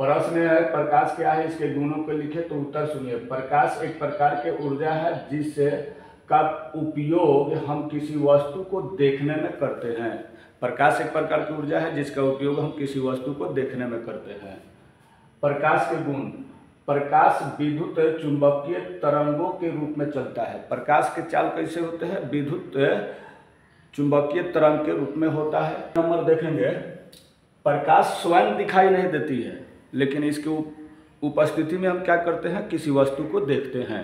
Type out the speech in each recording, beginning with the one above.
प्रश्न है प्रकाश क्या है, इसके गुणों को लिखे। तो उत्तर सुनिए। प्रकाश एक प्रकार की ऊर्जा है जिससे का उपयोग हम किसी वस्तु को देखने में करते हैं। प्रकाश एक प्रकार की ऊर्जा है जिसका उपयोग हम किसी वस्तु को देखने में करते हैं। प्रकाश के गुण। प्रकाश विद्युत चुंबकीय तरंगों के रूप में चलता है। प्रकाश के चाल कैसे होते हैं? विद्युत चुंबकीय तरंग के रूप में होता है। नंबर देखेंगे, प्रकाश स्वयं दिखाई नहीं देती है, लेकिन इसकी उपस्थिति में हम क्या करते हैं? किसी वस्तु को देखते हैं।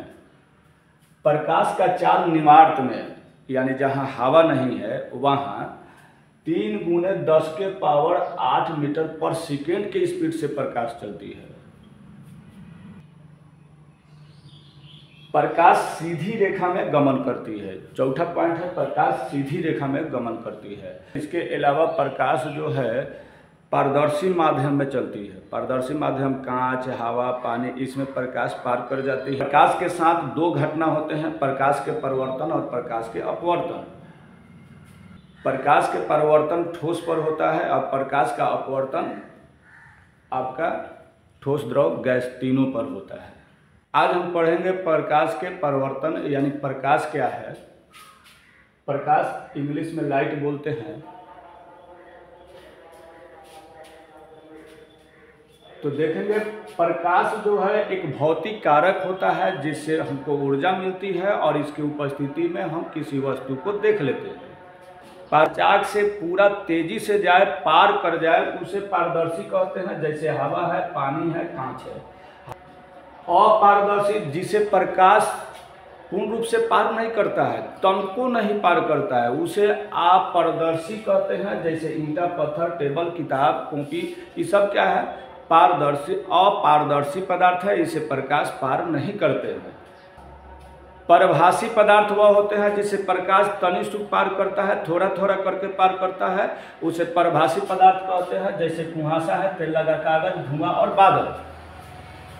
प्रकाश का चाल निवार्त में, यानी जहां हवा नहीं है वहां 3 × 10⁸ मीटर पर सेकेंड के स्पीड से प्रकाश चलती है। प्रकाश सीधी रेखा में गमन करती है। चौथा पॉइंट है, प्रकाश सीधी रेखा में गमन करती है। इसके अलावा प्रकाश जो है पारदर्शी माध्यम में चलती है। पारदर्शी माध्यम कांच, हवा, पानी, इसमें प्रकाश पार कर जाती है। प्रकाश के साथ 2 घटना होते हैं, प्रकाश के परिवर्तन और प्रकाश के अपवर्तन। प्रकाश के परिवर्तन ठोस पर होता है और प्रकाश का अपवर्तन आपका ठोस, द्रव, गैस तीनों पर होता है। आज हम पढ़ेंगे प्रकाश के परिवर्तन, यानी प्रकाश क्या है। प्रकाश इंग्लिश में लाइट बोलते हैं। तो देखेंगे प्रकाश जो है एक भौतिक कारक होता है जिससे हमको ऊर्जा मिलती है और इसकी उपस्थिति में हम किसी वस्तु को देख लेते हैं। प्रकाश से पूरा तेजी से जाए, पार कर जाए, उसे पारदर्शी कहते हैं। जैसे हवा है, पानी है, कांच है। अपारदर्शी, जिसे प्रकाश पूर्ण रूप से पार नहीं करता है, तनको नहीं पार करता है, उसे अपारदर्शी कहते हैं। जैसे ईंटा, पत्थर, टेबल, किताब, कॉपी, ये सब क्या है? पारदर्शी, अपारदर्शी पदार्थ है, इसे प्रकाश पार नहीं करते हैं। परभासी पदार्थ वह होते हैं जिसे प्रकाश तनिष्ठ पार करता है, थोड़ा थोड़ा करके पार करता है, उसे परभासी पदार्थ कहते हैं। जैसे कुहासा है, तेल लगा कागज, धुआं और बादल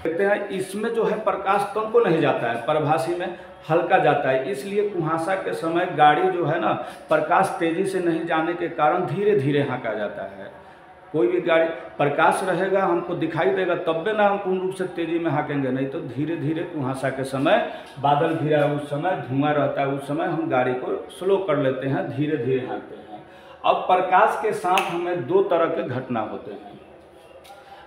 कहते हैं। इसमें जो है प्रकाश तन को नहीं जाता है, परभासी में हल्का जाता है। इसलिए कुहासा के समय गाड़ी जो है ना, प्रकाश तेजी से नहीं जाने के कारण धीरे धीरे हाँका जाता है। कोई भी गाड़ी प्रकाश रहेगा, हमको दिखाई देगा, तब भी ना हम पूर्ण रूप से तेजी में हाँकेंगे, नहीं तो धीरे धीरे कुहासा के समय, बादल घिरा है उस समय, धुआं रहता है उस समय, हम गाड़ी को स्लो कर लेते हैं, धीरे धीरे हाँकते हैं। अब प्रकाश के साथ हमें 2 तरह के घटना होते हैं।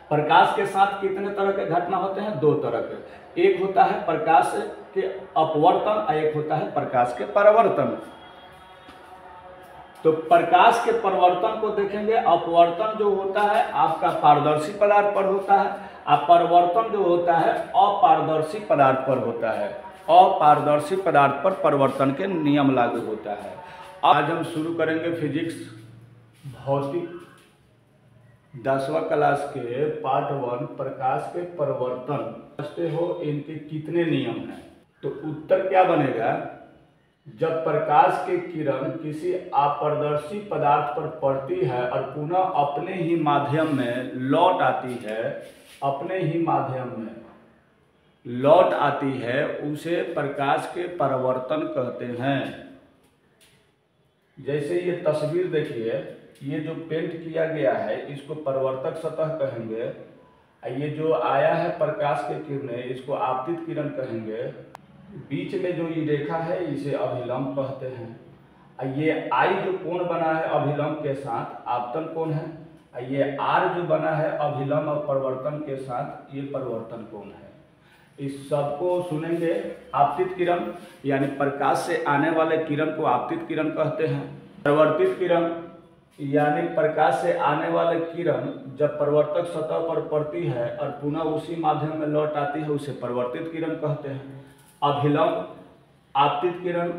प्रकाश के साथ कितने तरह के घटना होते हैं? 2 तरह के। एक होता है प्रकाश के अपवर्तन और एक होता है प्रकाश के परावर्तन। तो प्रकाश के परिवर्तन को देखेंगे। अपवर्तन जो होता है आपका पारदर्शी पदार्थ पर होता है और परिवर्तन जो होता है अपारदर्शी पदार्थ पर होता है। अपारदर्शी पदार्थ पर परिवर्तन के नियम लागू होता है। आज हम शुरू करेंगे फिजिक्स भौतिक 10वां क्लास के पार्ट 1 प्रकाश के परिवर्तन। समझते हो इनके कितने नियम हैं? तो उत्तर क्या बनेगा? जब प्रकाश की किरण किसी अपारदर्शी पदार्थ पर पड़ती है और पुनः अपने ही माध्यम में लौट आती है, अपने ही माध्यम में लौट आती है, उसे प्रकाश के परावर्तन कहते हैं। जैसे ये तस्वीर देखिए, ये जो पेंट किया गया है इसको परावर्तक सतह कहेंगे। ये जो आया है प्रकाश के किरणें, इसको आपतित किरण कहेंगे। बीच में जो ये रेखा है इसे अभिलंब कहते हैं। ये आई जो कोण बना है अभिलंब के साथ, आपतन कोण है। ये आर जो बना है अभिलंब और परिवर्तन के साथ, ये परिवर्तन कोण है। इस सबको सुनेंगे। आपतित किरण, यानी प्रकाश से आने वाले किरण को आपतित किरण कहते हैं। परिवर्तित किरण, यानी प्रकाश से आने वाले किरण जब परिवर्तक सतह पर पड़ती है और पुनः उसी माध्यम में लौट आती है, उसे परिवर्तित किरण कहते हैं। अभिलंब, आपतित किरण,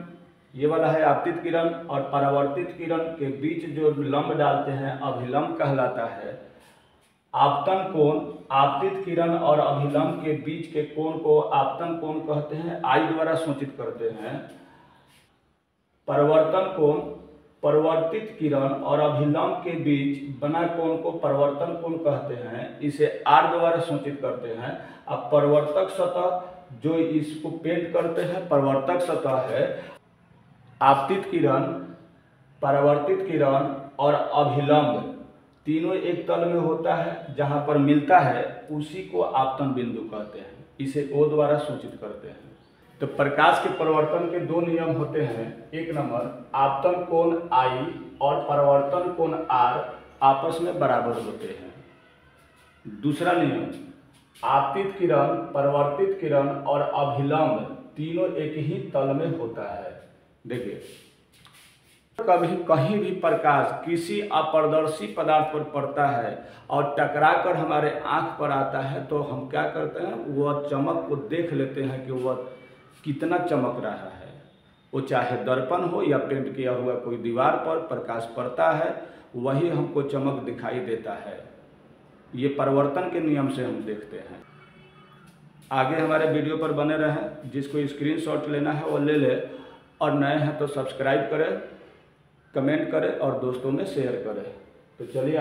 ये वाला है आपतित किरण, और परावर्तित किरण के बीच जो लंब डालते हैं अभिलंब कहलाता है। आपतन कोण, आपतित किरण और अभिलंब के बीच के कोण को आपतन कोण कहते हैं, आई द्वारा सूचित करते हैं। परावर्तन कोण, परिवर्तित किरण और अभिलंब के बीच बना कोण को परिवर्तन कोण कहते हैं, इसे आर द्वारा सूचित करते हैं। अब परिवर्तक सतह जो इसको पेंट करते हैं परिवर्तक सतह है। आपतित किरण, परावर्तित किरण और अभिलंब, तीनों एक तल में होता है, जहाँ पर मिलता है उसी को आपतन बिंदु कहते हैं, इसे O द्वारा सूचित करते हैं। तो प्रकाश के परिवर्तन के दो नियम होते हैं। एक नंबर, आपतन कोण I और परावर्तन कोण R आपस में बराबर होते हैं। दूसरा नियम, आपतित किरण, परावर्तित किरण और अभिलंब तीनों एक ही तल में होता है। देखिए, कभी कहीं भी प्रकाश किसी अपारदर्शी पदार्थ पर पड़ता है और टकराकर हमारे आंख पर आता है, तो हम क्या करते हैं, वह चमक को देख लेते हैं कि वह कितना चमक रहा है। वो चाहे दर्पण हो या पेंट किया हुआ कोई दीवार पर प्रकाश पड़ता है, वही हमको चमक दिखाई देता है। ये परिवर्तन के नियम से हम देखते हैं। आगे हमारे वीडियो पर बने रहें। जिसको स्क्रीनशॉट लेना है वो ले ले, और नए हैं तो सब्सक्राइब करें, कमेंट करें और दोस्तों में शेयर करें। तो चलिए